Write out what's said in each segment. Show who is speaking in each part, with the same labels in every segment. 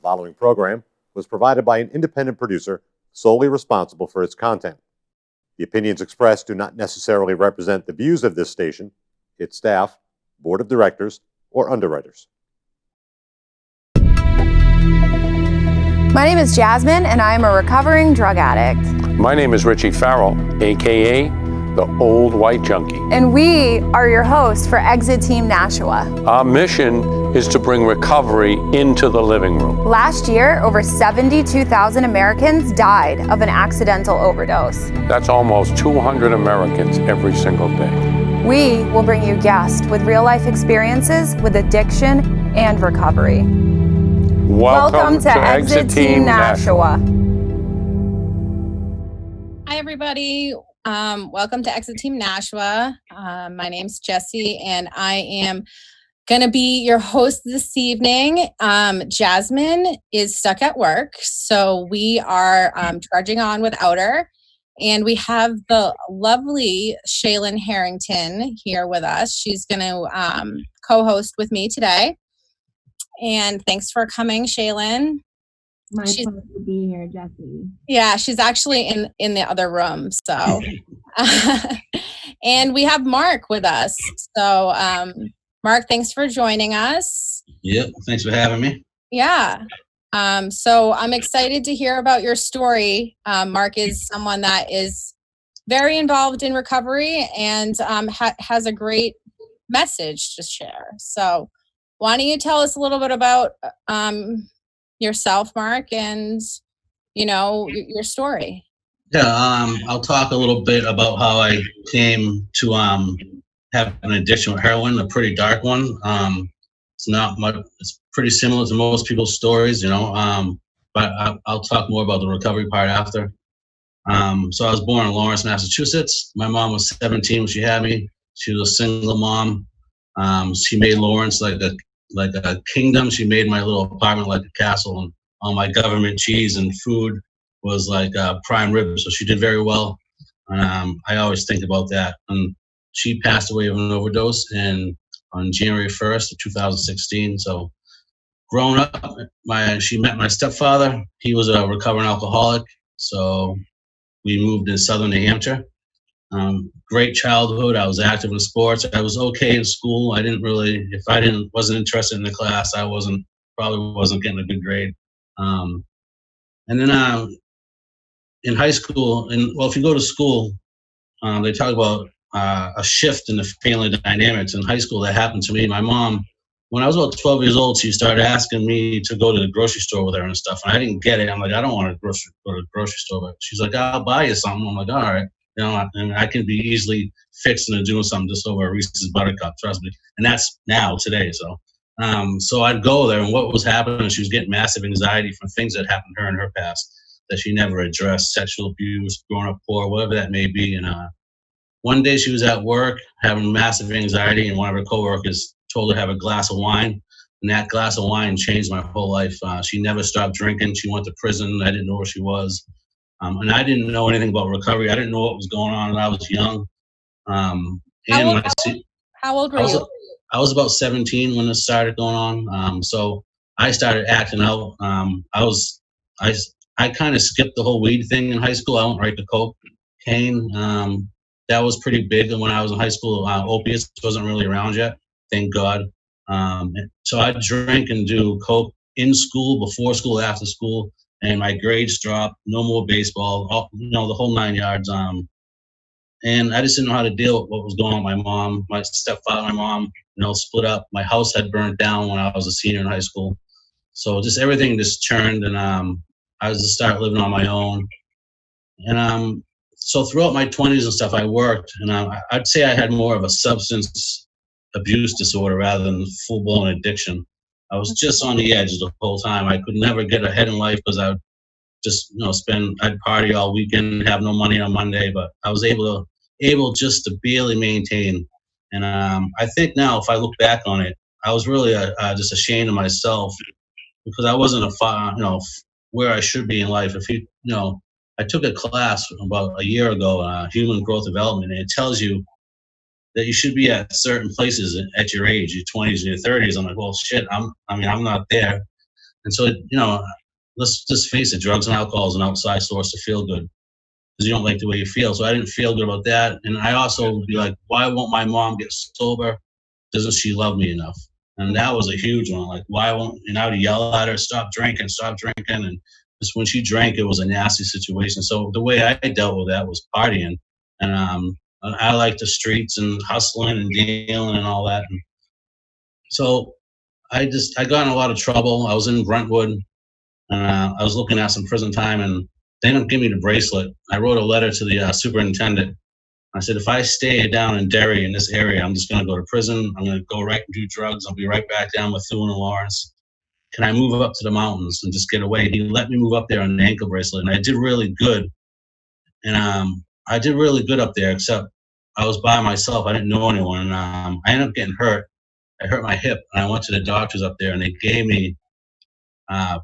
Speaker 1: following program was provided by an independent producer solely responsible for its content. The opinions expressed do not necessarily represent the views of this station, its staff, board of directors, or underwriters.
Speaker 2: My name is Jasmine, and I am a recovering drug addict.
Speaker 3: My name is Richie Farrell, a.k.a. the Old White Junkie.
Speaker 2: And we are your hosts for Exit Team Nashua.
Speaker 3: Our mission is to bring recovery into the living room.
Speaker 2: Last year, over 72,000 Americans died of an accidental overdose.
Speaker 3: That's almost 200 Americans every single day.
Speaker 2: We will bring you guests with real-life experiences with addiction and recovery. Welcome to Exit Team Nashua.
Speaker 4: Hi, everybody. Welcome to Exit Team Nashua. My name's Jessie, and I am going to be your host this evening. Jasmine is stuck at work, so we are trudging on without her. And we have the lovely Shaylin Harrington here with us. She's going to co-host with me today. And thanks for coming, Shaylin.
Speaker 5: My pleasure to be here, Jessie.
Speaker 4: Yeah, she's actually in the other room. So, and we have Mark with us. So, Mark, thanks for joining us.
Speaker 6: Yep, thanks for having me.
Speaker 4: Yeah. So I'm excited to hear about your story. Mark is someone that is very involved in recovery and has a great message to share. So, why don't you tell us a little bit about yourself, Mark, and your story?
Speaker 6: Yeah, I'll talk a little bit about how I came to have an addiction with heroin, a pretty dark one. It's not much. It's pretty similar to most people's stories, but I'll talk more about the recovery part after. So I was born in Lawrence, Massachusetts. My mom was 17 when she had me. She was a single mom. She made Lawrence like a kingdom. She made my little apartment like a castle, and all my government cheese and food was like prime rib. So she did very well. I always think about that. And she passed away of an overdose on January 1st of 2016. So growing up, she met my stepfather. He was a recovering alcoholic. So we moved to southern New Hampshire. Great childhood. I was active in sports. I was okay in school. If I wasn't interested in the class, I probably wasn't getting a good grade. And then in high school, if you go to school, they talk about a shift in the family dynamics. In high school, that happened to me. My mom, when I was about 12 years old, she started asking me to go to the grocery store with her and stuff. And I didn't get it. I'm like, I don't want to go to the grocery store. But she's like, I'll buy you something. I'm like, all right. And I can be easily fixing and doing something just over a Reese's Buttercup, trust me. And that's now, today. So I'd go there, and what was happening, she was getting massive anxiety from things that happened to her in her past that she never addressed, sexual abuse, growing up poor, whatever that may be. And one day she was at work having massive anxiety, and one of her coworkers told her to have a glass of wine. And that glass of wine changed my whole life. She never stopped drinking. She went to prison. I didn't know where she was. And I didn't know anything about recovery. I didn't know what was going on when I was young.
Speaker 4: How old were you?
Speaker 6: I was about 17 when this started going on. So I started acting out. I kind of skipped the whole weed thing in high school. I went right to cocaine. That was pretty big when I was in high school. Opiates wasn't really around yet, thank God. So I'd drink and do coke in school, before school, after school. And my grades dropped, no more baseball, the whole 9 yards. And I just didn't know how to deal with what was going on with my mom. My stepfather, my mom, split up. My house had burnt down when I was a senior in high school. So just everything just churned, and I was just start living on my own. And so throughout my 20s and stuff, I worked, and I'd say I had more of a substance abuse disorder rather than full-blown addiction. I was just on the edge the whole time. I could never get ahead in life because I would just, I'd party all weekend, have no money on Monday, but I was able just to barely maintain. And I think now, if I look back on it, I was really just ashamed of myself because I wasn't where I should be in life. I took a class about a year ago, human growth development, and it tells you that you should be at certain places at your age, your 20s and your 30s. I'm like, well, shit, I'm not there. And so, let's just face it, drugs and alcohol is an outside source to feel good because you don't like the way you feel. So I didn't feel good about that. And I also would be like, why won't my mom get sober? Doesn't she love me enough? And that was a huge one. Like, why won't, and I would yell at her, stop drinking. And just when she drank, it was a nasty situation. So the way I dealt with that was partying. And I like the streets and hustling and dealing and all that. And so I got in a lot of trouble. I was in Brentwood, and I was looking at some prison time, and they didn't give me the bracelet. I wrote a letter to the superintendent. I said, if I stay down in Derry in this area, I'm just going to go to prison. I'm going to go right and do drugs. I'll be right back down with Thune and Lawrence. Can I move up to the mountains and just get away? He let me move up there on an ankle bracelet, and I did really good. And I did really good up there, except I was by myself. I didn't know anyone. And I ended up getting hurt. I hurt my hip, and I went to the doctors up there, and they gave me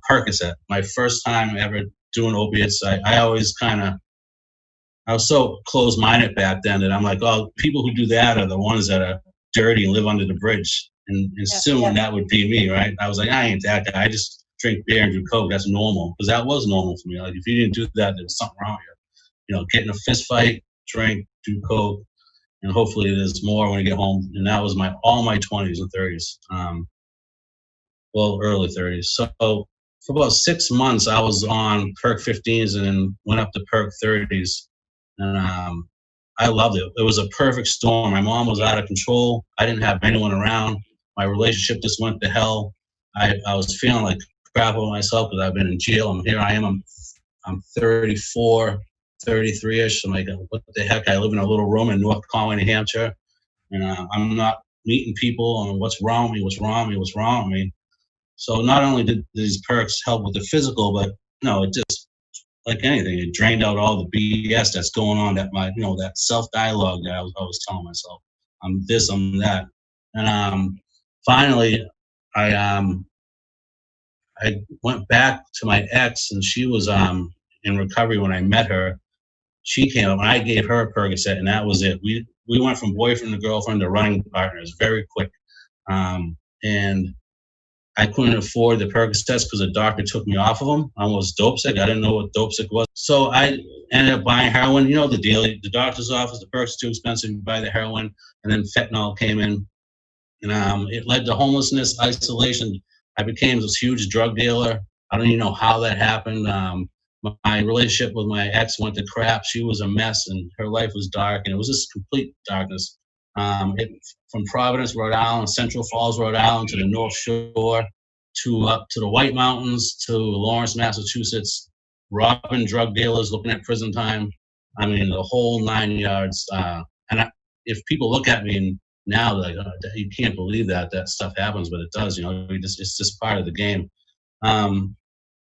Speaker 6: Percocet. My first time ever doing opiates. I always I was so closed-minded back then that I'm like, oh, people who do that are the ones that are dirty and live under the bridge. And soon that would be me, right? I was like, I ain't that guy. I just drink beer and do coke. That's normal. Because that was normal for me. Like, if you didn't do that, there was something wrong with you. Get in a fist fight, drink, do coke, and hopefully there's more when you get home. And that was all my 20s and 30s. Early 30s. So for about 6 months, I was on Perk 15s and then went up to Perk 30s. And I loved it. It was a perfect storm. My mom was out of control. I didn't have anyone around. My relationship just went to hell. I was feeling like crap about myself because I've been in jail. And here I am. I'm 34, 33-ish. I'm like, what the heck? I live in a little room in North Conway, New Hampshire. And I'm not meeting people. And what's wrong with me? So not only did these perks help with the physical, but it just, like anything, it drained out all the BS that's going on, that self-dialogue that I was telling myself. I'm this, I'm that. And finally, I went back to my ex, and she was in recovery when I met her. She came up, and I gave her a Percocet, and that was it. We went from boyfriend to girlfriend to running partners very quick. And I couldn't afford the Percocets because the doctor took me off of them. I was dope sick. I didn't know what dope sick was. So I ended up buying heroin. You know the deal. The doctor's office, the Perc's too expensive. You buy the heroin. And then fentanyl came in. And it led to homelessness, isolation. I became this huge drug dealer. I don't even know how that happened. My relationship with my ex went to crap. She was a mess, and her life was dark. And it was just complete darkness. From Providence, Rhode Island, Central Falls, Rhode Island, to the North Shore, to up to the White Mountains, to Lawrence, Massachusetts, robbing drug dealers, looking at prison time. I mean, the whole 9 yards. If people look at me now, like, you can't believe that stuff happens, but it does. It's just part of the game.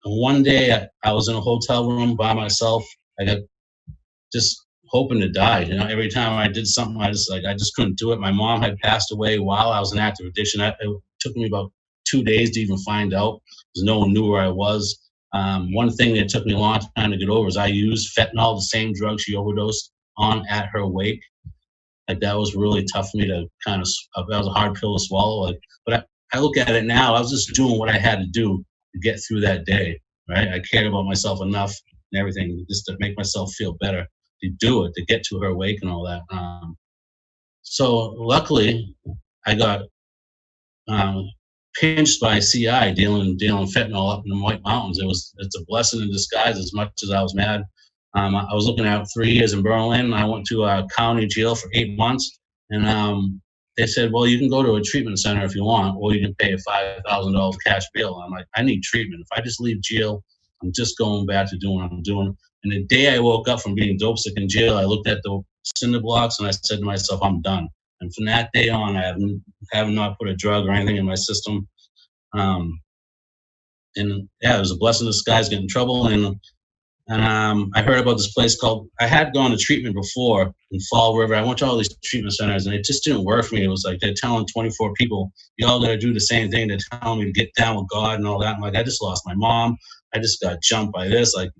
Speaker 6: One day, I was in a hotel room by myself. I got just hoping to die. Every time I did something, I just couldn't do it. My mom had passed away while I was in active addiction. It took me about 2 days to even find out because no one knew where I was. One thing that took me a long time to get over is I used fentanyl, the same drug she overdosed on, at her wake. Like, that was really tough for me to that was a hard pill to swallow. But I look at it now, I was just doing what I had to do to get through that day, right? I cared about myself enough and everything just to make myself feel better, to do it, to get to her wake and all that. So luckily, I got pinched by CI dealing fentanyl up in the White Mountains. It's a blessing in disguise as much as I was mad. I was looking at 3 years in Berlin. I went to a county jail for 8 months, and they said, well, you can go to a treatment center if you want, or you can pay a $5,000 cash bail. I'm like, I need treatment. If I just leave jail, I'm just going back to doing what I'm doing. And the day I woke up from being dope sick in jail, I looked at the cinder blocks and I said to myself, I'm done. And from that day on, I have not put a drug or anything in my system. And yeah, it was a blessing in disguise, getting in trouble. And I heard about this place I had gone to treatment before in Fall River. I went to all these treatment centers, and it just didn't work for me. It was like they're telling 24 people, you all got to do the same thing. They're telling me to get down with God and all that. I'm like, I just lost my mom. I just got jumped by this. Like,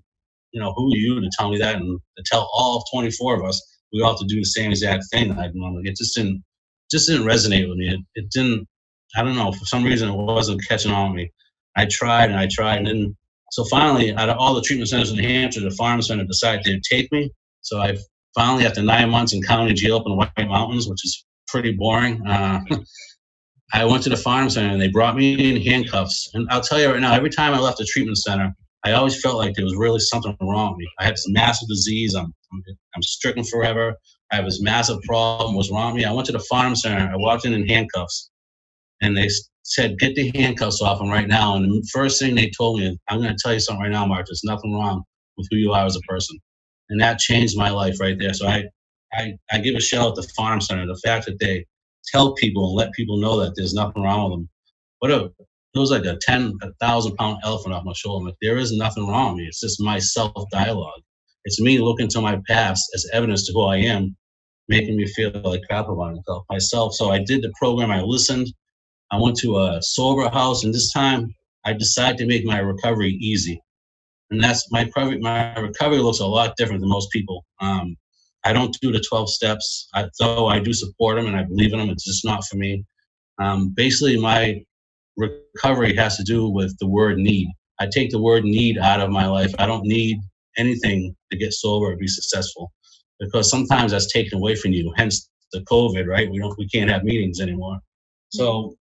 Speaker 6: who are you to tell me that? And to tell all 24 of us, we all have to do the same exact thing. I'm like, it just didn't resonate with me. It didn't, I don't know, for some reason it wasn't catching on with me. I tried and I tried. And then, so finally, out of all the treatment centers in New Hampshire, the Farm Center decided they'd take me. So I finally, after 9 months in county jail up in the White Mountains, which is pretty boring, I went to the Farm Center and they brought me in handcuffs. And I'll tell you right now, every time I left the treatment center, I always felt like there was really something wrong with me. I had this massive disease. I'm stricken forever. I have this massive problem. What's wrong with me? I went to the Farm Center. I walked in handcuffs, and they said, "Get the handcuffs off him right now." And the first thing they told me, "I'm going to tell you something right now, Mark. There's nothing wrong with who you are as a person," and that changed my life right there. So I give a shout out to Farm Center. The fact that they tell people and let people know that there's nothing wrong with them. It was like a 1,000-pound elephant off my shoulder. I'm like, there is nothing wrong with me. It's just my self-dialogue. It's me looking to my past as evidence to who I am, making me feel like crap about myself. So I did the program. I listened. I went to a sober house, and this time I decided to make my recovery easy. And that's my recovery. My recovery looks a lot different than most people. I don't do the 12 steps, though I do support them and I believe in them. It's just not for me. Basically, my recovery has to do with the word need. I take the word need out of my life. I don't need anything to get sober or be successful, because sometimes that's taken away from you. Hence the COVID, right? We can't have meetings anymore. So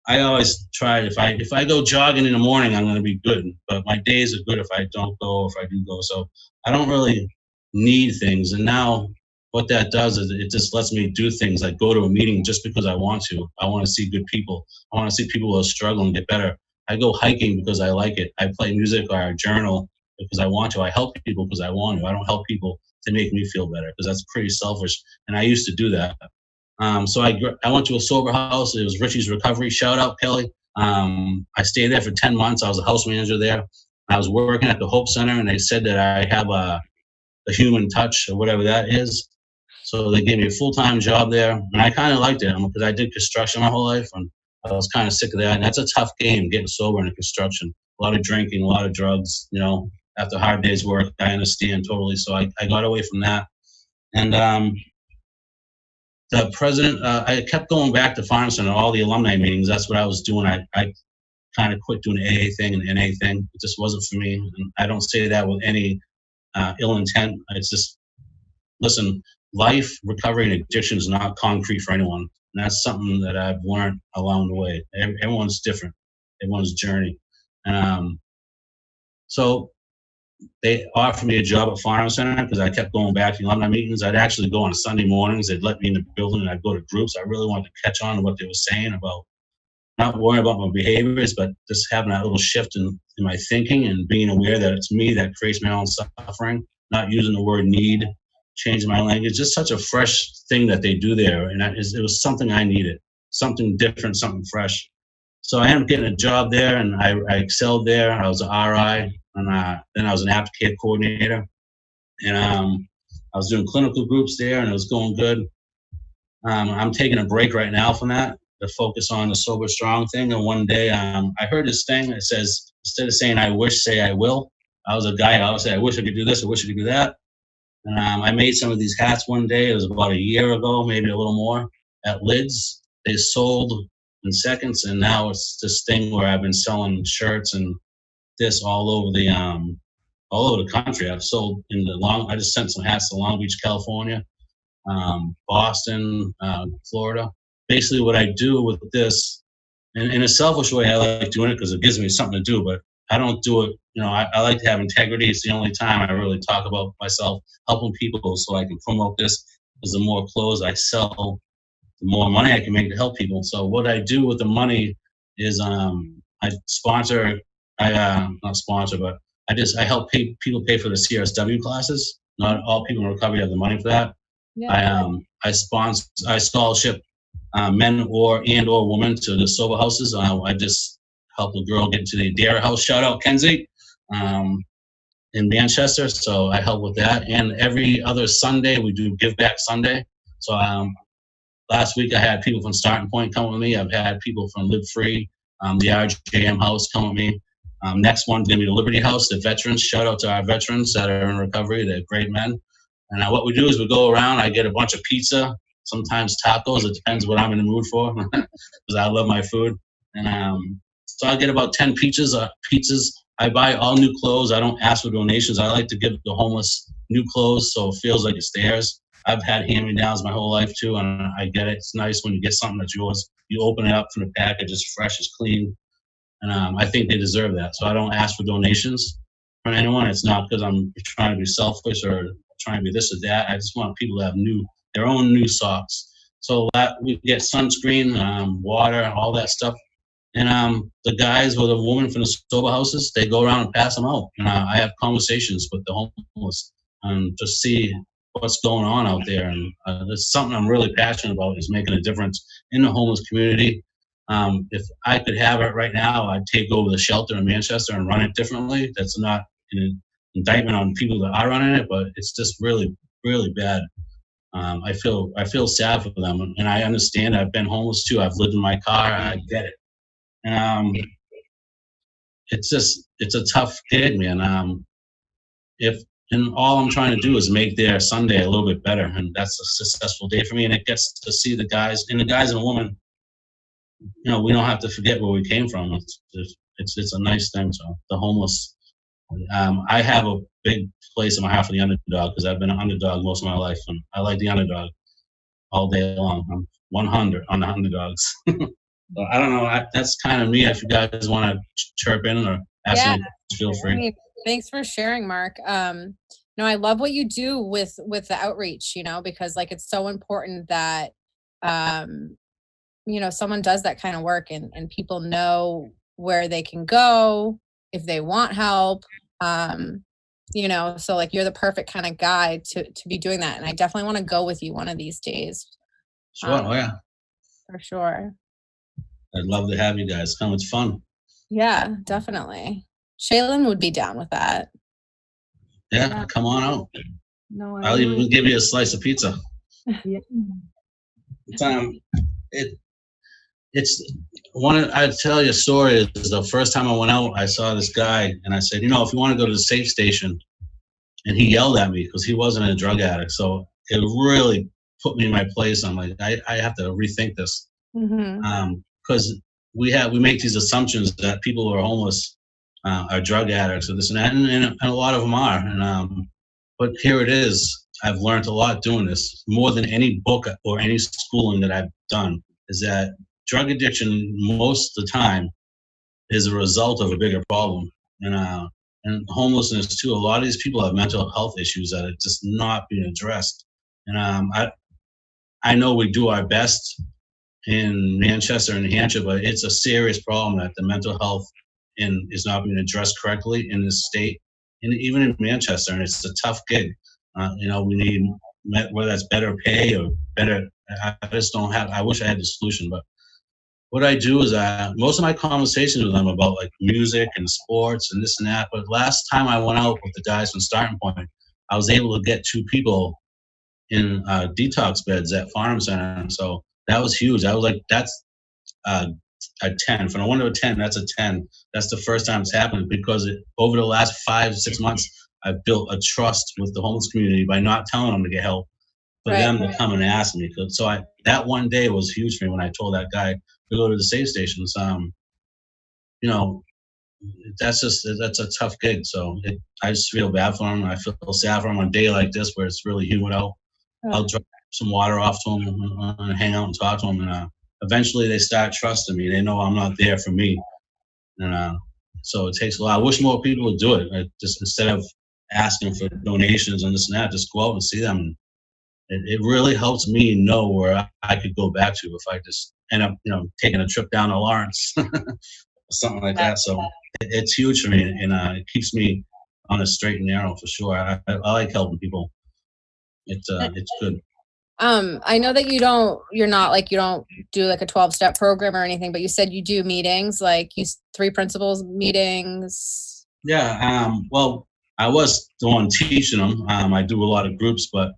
Speaker 6: I always try, if I go jogging in the morning, I'm going to be good. But my days are good if I don't go, if I do go. So I don't really need things. And now what that does is it just lets me do things like go to a meeting just because I want to. I want to see good people. I want to see people who are struggling get better. I go hiking because I like it. I play music or I journal because I want to. I help people because I want to. I don't help people to make me feel better, because that's pretty selfish. And I used to do that. So I went to a sober house. It was Richie's Recovery. Shout out, Kelly. I stayed there for 10 months. I was a house manager there. I was working at the Hope Center, and they said that I have a human touch or whatever that is. So they gave me a full-time job there, and I kind of liked it because I did construction my whole life, and I was kind of sick of that. And that's a tough game, getting sober in construction. A lot of drinking, a lot of drugs, after a hard day's work. I understand totally. So I got away from that. And the president, I kept going back to Farm Center, all the alumni meetings. That's what I was doing. I kind of quit doing the AA thing and NA thing. It just wasn't for me. And I don't say that with any ill intent. It's just, listen, life, recovery, and addiction is not concrete for anyone. And that's something that I've learned along the way. Everyone's different, everyone's journey. So they offered me a job at Farm Center because I kept going back to the alumni meetings. I'd actually go on Sunday mornings. They'd let me in the building and I'd go to groups. I really wanted to catch on to what they were saying about not worrying about my behaviors, but just having that little shift in my thinking and being aware that it's me that creates my own suffering, not using the word need, changing my language. Just such a fresh thing that they do there. And it was something I needed, something different, something fresh. So I ended up getting a job there, and I excelled there. I was an RI, and then I was an aftercare coordinator. And I was doing clinical groups there, and it was going good. I'm taking a break right now from that to focus on the Sober Strong thing. And one day I heard this thing that says, instead of saying I wish, say I will. I was a guy, I always say, I wish I could do this, I wish I could do that. And I made some of these hats one day. It was about a year ago, maybe a little more, at Lids. They sold in seconds, and now it's this thing where I've been selling shirts and this all over the country. I've sold I just sent some hats to Long Beach, California, Boston, Florida. Basically what I do with this, in a selfish way, I like doing it because it gives me something to do, but I don't do it, I like to have integrity. It's the only time I really talk about myself, helping people so I can promote this, because the more clothes I sell, the more money I can make to help people. So what I do with the money is I sponsor, not sponsor, but I help people pay for the CRSW classes. Not all people in recovery have the money for that. Yeah. I scholarship men or women to the sober houses. I just helped a girl get into the Adair house. Shout out Kenzie in Manchester. So I help with that. And every other Sunday we do Give Back Sunday. So last week I had people from Starting Point come with me. I've had people from Live Free, the RJM house come with me. Next one's gonna be the Liberty House, the veterans. Shout out to our veterans that are in recovery. They're great men. And what we do is we go around, I get a bunch of pizza, sometimes tacos. It depends what I'm in the mood for, because I love my food. And So I get about 10 pizzas. I buy all new clothes. I don't ask for donations. I like to give the homeless new clothes so it feels like it's theirs. I've had hand-me-downs my whole life too, and I get it. It's nice when you get something that's yours. You open it up from the package, it's fresh, it's clean, and I think they deserve that. So I don't ask for donations from anyone. It's not because I'm trying to be selfish or trying to be this or that. I just want people to have their own new socks. So that we get sunscreen, water, all that stuff. And the guys or the woman from the sober houses, they go around and pass them out. And I have conversations with the homeless to see what's going on out there. And that's something I'm really passionate about, is making a difference in the homeless community. If I could have it right now, I'd take over the shelter in Manchester and run it differently. That's not an indictment on people that are running it, but it's just really, really bad. I feel sad for them, and I understand. I've been homeless too. I've lived in my car. I get it. And it's a tough gig, man. And all I'm trying to do is make their Sunday a little bit better, and that's a successful day for me. And it gets to see the guys and women. You know, we don't have to forget where we came from. It's a nice thing. So the homeless. I have a big place in my heart for the underdog, because I've been an underdog most of my life, and I like the underdog all day long. I'm 100 on the underdogs. So I don't know. That's kind of me. If you guys want to chirp in or ask me, feel free.
Speaker 4: I mean, thanks for sharing, Mark. No, I love what you do with the outreach, you know, because like it's so important that you know, someone does that kind of work and people know where they can go if they want help. You know, so like you're the perfect kind of guy to be doing that. And I definitely want to go with you one of these days.
Speaker 6: Sure. Oh yeah.
Speaker 4: For sure.
Speaker 6: I'd love to have you guys come. It's fun.
Speaker 4: Yeah, definitely. Shaylin would be down with that.
Speaker 6: Yeah, come on out.
Speaker 5: No,
Speaker 6: I'll even give you a slice of pizza.
Speaker 5: Yeah.
Speaker 6: It's one. I'd tell you a story. Is the first time I went out, I saw this guy, and I said, you know, if you want to go to the safe station, and he yelled at me because he wasn't a drug addict. So it really put me in my place. I'm like, I have to rethink this. Because we make these assumptions that people who are homeless are drug addicts or this and that, and a lot of them are. And but here it is. I've learned a lot doing this, more than any book or any schooling that I've done, is that drug addiction most of the time is a result of a bigger problem. And homelessness too. A lot of these people have mental health issues that are just not being addressed. And I know we do our best in Manchester and New Hampshire, but it's a serious problem that the mental health is not being addressed correctly in this state, and even in Manchester. And it's a tough gig. You know, we need, whether that's better pay or better. I just don't have. I wish I had the solution, but what I do is most of my conversations with them about like music and sports and this and that. But last time I went out with the guys from Starting Point, I was able to get 2 people in detox beds at Farnham Center. So that was huge. I was like, that's a 10. From a 1 to a 10, that's a 10. That's the first time it's happened, because over the last 5 to 6 months, I've built a trust with the homeless community by not telling them to get help, for them to come and ask me. So that one day was huge for me when I told that guy to go to the safe stations. You know, that's a tough gig. So I just feel bad for him. I feel sad for him on a day like this where it's really humid out. I'll drop some water off to him and hang out and talk to him. And eventually they start trusting me. They know I'm not there for me. And so it takes a lot. I wish more people would do it. Just instead of asking for donations and this and that, just go out and see them. It really helps me know where I could go back to if I just end up, you know, taking a trip down to Lawrence or something like that. So it's huge for me, and it keeps me on a straight and narrow for sure. I like helping people. It's good.
Speaker 4: I know that you don't do like a 12-step program or anything, but you said you do meetings, like 3 principles meetings.
Speaker 6: Yeah. Well, I was the one teaching them. I do a lot of groups, but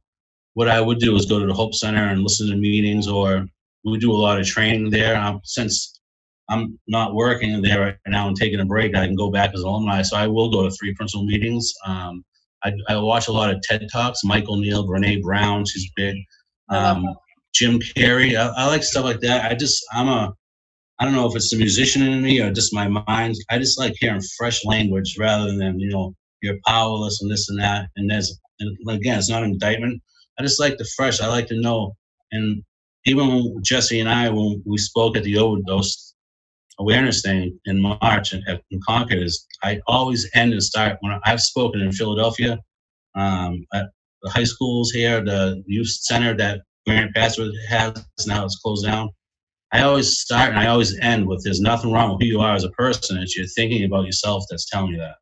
Speaker 6: what I would do is go to the Hope Center and listen to meetings, or we do a lot of training there. Since I'm not working there right now and taking a break, I can go back as an alumni. So I will go to 3 principal meetings. I watch a lot of TED Talks. Michael Neal, Brene Brown, she's big. Jim Carrey. I like stuff like that. I don't know if it's the musician in me or just my mind. I just like hearing fresh language rather than, you're powerless and this and that. And again, it's not an indictment. I just like the fresh. I like to know. And even when Jesse and I, when we spoke at the overdose awareness thing in March in Concord, I always end and start when I've spoken in Philadelphia, at the high schools here, the youth center that Grant Password has now is closed down. I always start and I always end with there's nothing wrong with who you are as a person. It's you're thinking about yourself that's telling you that.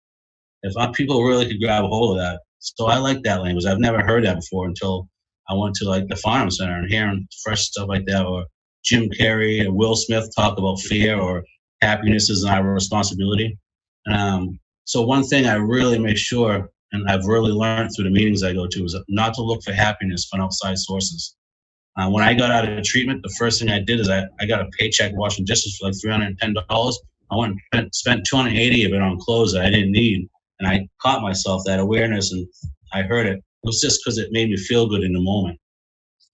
Speaker 6: If people really could grab a hold of that. So I like that language. I've never heard that before until I went to like the Farnham Center and hearing fresh stuff like that, or Jim Carrey and Will Smith talk about fear or happiness is our responsibility. So one thing I really make sure, and I've really learned through the meetings I go to, is not to look for happiness from outside sources. When I got out of treatment, the first thing I did is I got a paycheck washing dishes for like $310. I went and spent $280 of it on clothes that I didn't need. And I caught myself that awareness and I heard it. It was just because it made me feel good in the moment.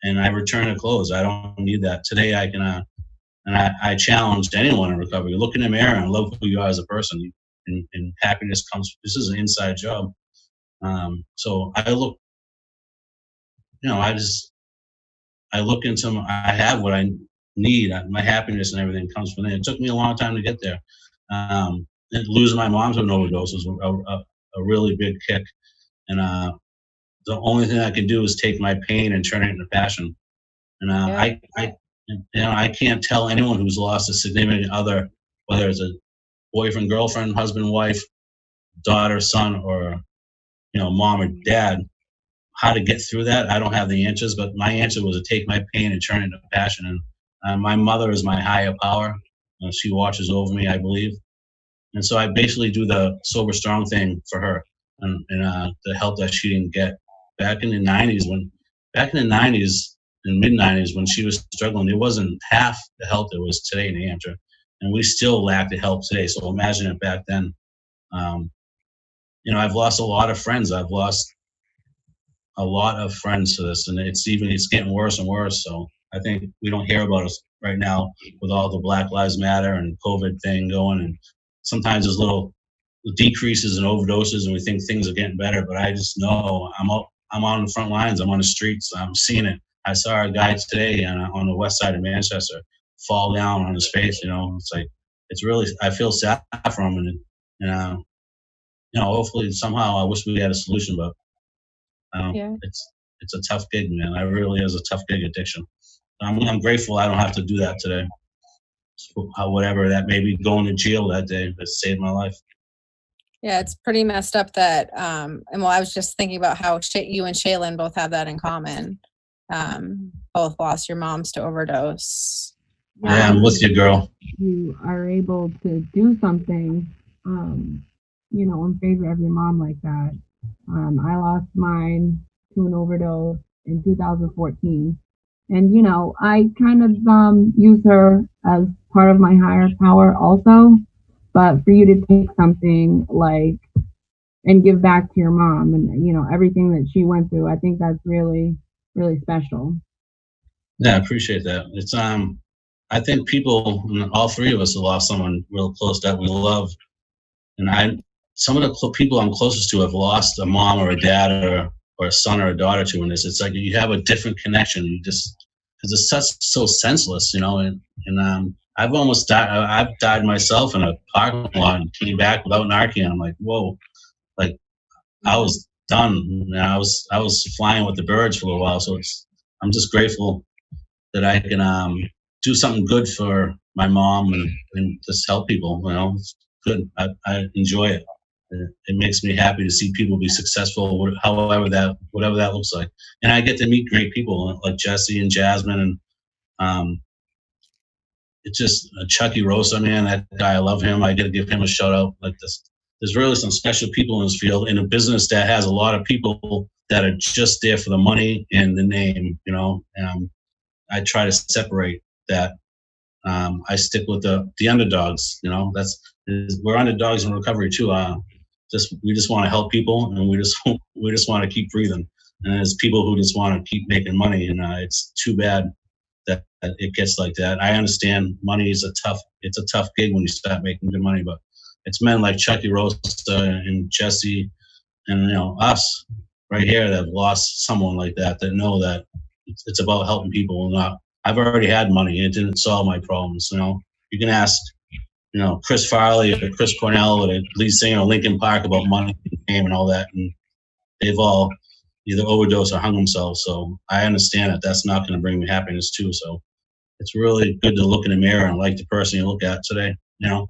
Speaker 6: And I returned the clothes. I don't need that. Today I can, and I challenge anyone in recovery. Look in the mirror and love who you are as a person. And happiness comes, this is an inside job. So I look, I look into, I have what I need. My happiness and everything comes from there. It took me a long time to get there. Losing my mom to an overdose was a really big kick. And the only thing I can do is take my pain and turn it into passion. And I can't tell anyone who's lost a significant other, whether it's a boyfriend, girlfriend, husband, wife, daughter, son, or mom or dad, how to get through that. I don't have the answers, but my answer was to take my pain and turn it into passion. And my mother is my higher power. She watches over me, I believe. And so I basically do the sober strong thing for her and the help that she didn't get back in the 90s and mid 90s when she was struggling. It wasn't half the help there was today in New Hampshire, and we still lack the help today. So imagine it back then. I've lost a lot of friends. I've lost a lot of friends to this, and it's getting worse and worse. So I think we don't hear about us right now with all the Black Lives Matter and COVID thing going, and sometimes there's little decreases in overdoses and we think things are getting better, but I just know I'm on the front lines. I'm on the streets. I'm seeing it. I saw a guy today on the west side of Manchester fall down on his face. It's like, it's really, I feel sad for him. And hopefully somehow I wish we had a solution, but it's a tough gig, man. It really is a tough gig addiction. I'm grateful I don't have to do that today. Whatever that may be, going to jail that day, that saved my life.
Speaker 4: Yeah, it's pretty messed up that, and I was just thinking about how you and Shaylin both have that in common. Both lost your moms to overdose.
Speaker 6: Yeah, I'm with you, girl.
Speaker 5: You are able to do something, in favor of your mom like that. I lost mine to an overdose in 2014. And, I kind of use her as part of my higher power also. But for you to take something like and give back to your mom and, everything that she went through, I think that's really, really special.
Speaker 6: Yeah, I appreciate that. It's, I think all three of us have lost someone real close that we love. And some of the people I'm closest to have lost a mom or a dad or a son or a daughter to in this. It's like you have a different connection. You just, because it's so senseless, and I've almost died. I've died myself in a parking lot and came back without Narcan. I'm like, whoa, like I was done. I was flying with the birds for a while. So I'm just grateful that I can do something good for my mom and just help people. It's good. I enjoy it. It makes me happy to see people be successful, whatever that looks like. And I get to meet great people like Jesse and Jasmine and it's just Chucky Rosa, man. That guy, I love him. I got to give him a shout out. Like this, there's really some special people in this field in a business that has a lot of people that are just there for the money and the name. I try to separate that. I stick with the underdogs. We're underdogs in recovery too. We just want to help people, and we just want to keep breathing. And there's people who just want to keep making money, and it's too bad that it gets like that. I understand money is it's a tough gig when you start making good money, but it's men like Chucky Rosa and Jesse and us right here that have lost someone like that know that it's about helping people. Not, I've already had money. It didn't solve my problems. You can ask Chris Farley or Chris Cornell or the lead singer of Linkin Park about money and fame and all that, and they've all either overdosed or hung themselves. So I understand that that's not going to bring me happiness too. So it's really good to look in the mirror and like the person you look at today, and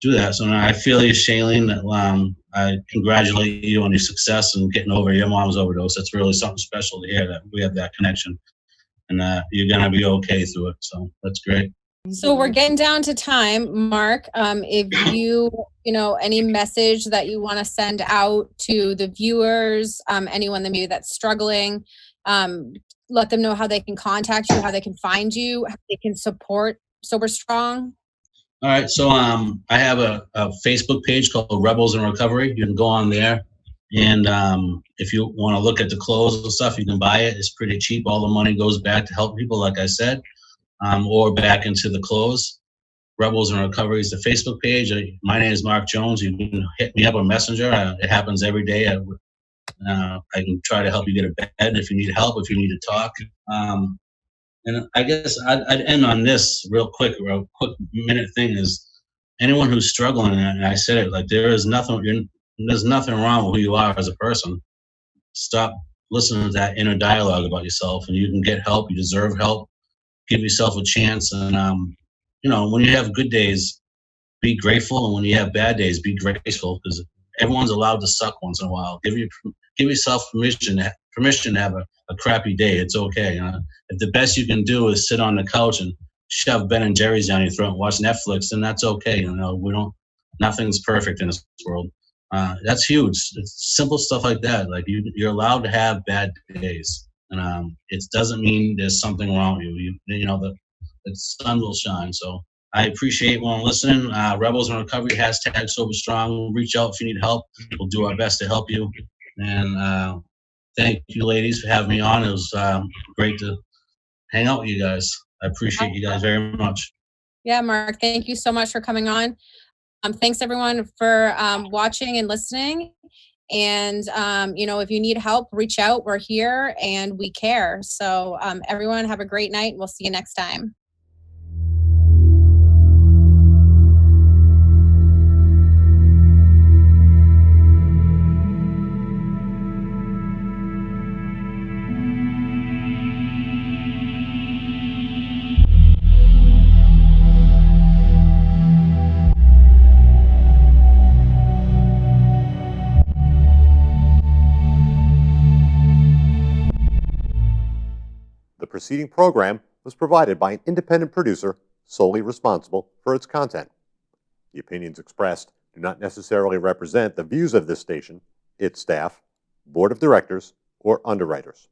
Speaker 6: do that. So I feel you, Shailene. I congratulate you on your success and getting over your mom's overdose. That's really something special to hear that we have that connection, and you're gonna be okay through it. So that's great.
Speaker 4: So we're getting down to time, Mark. If you any message that you want to send out to the viewers, anyone that maybe that's struggling, let them know how they can contact you, how they can find you, how they can support Sober Strong.
Speaker 6: All right, so I have a Facebook page called Rebels in Recovery. You can go on there, and if you want to look at the clothes and stuff, you can buy it. It's pretty cheap. All the money goes back to help people, like I said, or back into the clothes. Rebels in Recovery is the Facebook page. My name is Mark Jones. You can hit me up on Messenger. It happens every day. I can try to help you get a bed if you need help, if you need to talk. And I guess I'd end on this real quick minute thing is anyone who's struggling, and I said it, like there's nothing wrong with who you are as a person. Stop listening to that inner dialogue about yourself, and you can get help. You deserve help. Give yourself a chance, and when you have good days, be grateful, and when you have bad days, be graceful, because everyone's allowed to suck once in a while. Give yourself permission to have a crappy day. It's okay. If the best you can do is sit on the couch and shove Ben and Jerry's down your throat and watch Netflix, then that's okay. Nothing's perfect in this world. That's huge. It's simple stuff like that. Like you're allowed to have bad days, and it doesn't mean there's something wrong with you. The sun will shine. So I appreciate everyone listening. Rebels in Recovery, # Sober Strong. Reach out if you need help. We'll do our best to help you. And thank you, ladies, for having me on. It was great to hang out with you guys. I appreciate you guys very much.
Speaker 4: Yeah, Mark, thank you so much for coming on. Thanks, everyone, for watching and listening. And, if you need help, reach out. We're here and we care. So everyone have a great night. We'll see you next time.
Speaker 1: The preceding program was provided by an independent producer solely responsible for its content. The opinions expressed do not necessarily represent the views of this station, its staff, board of directors, or underwriters.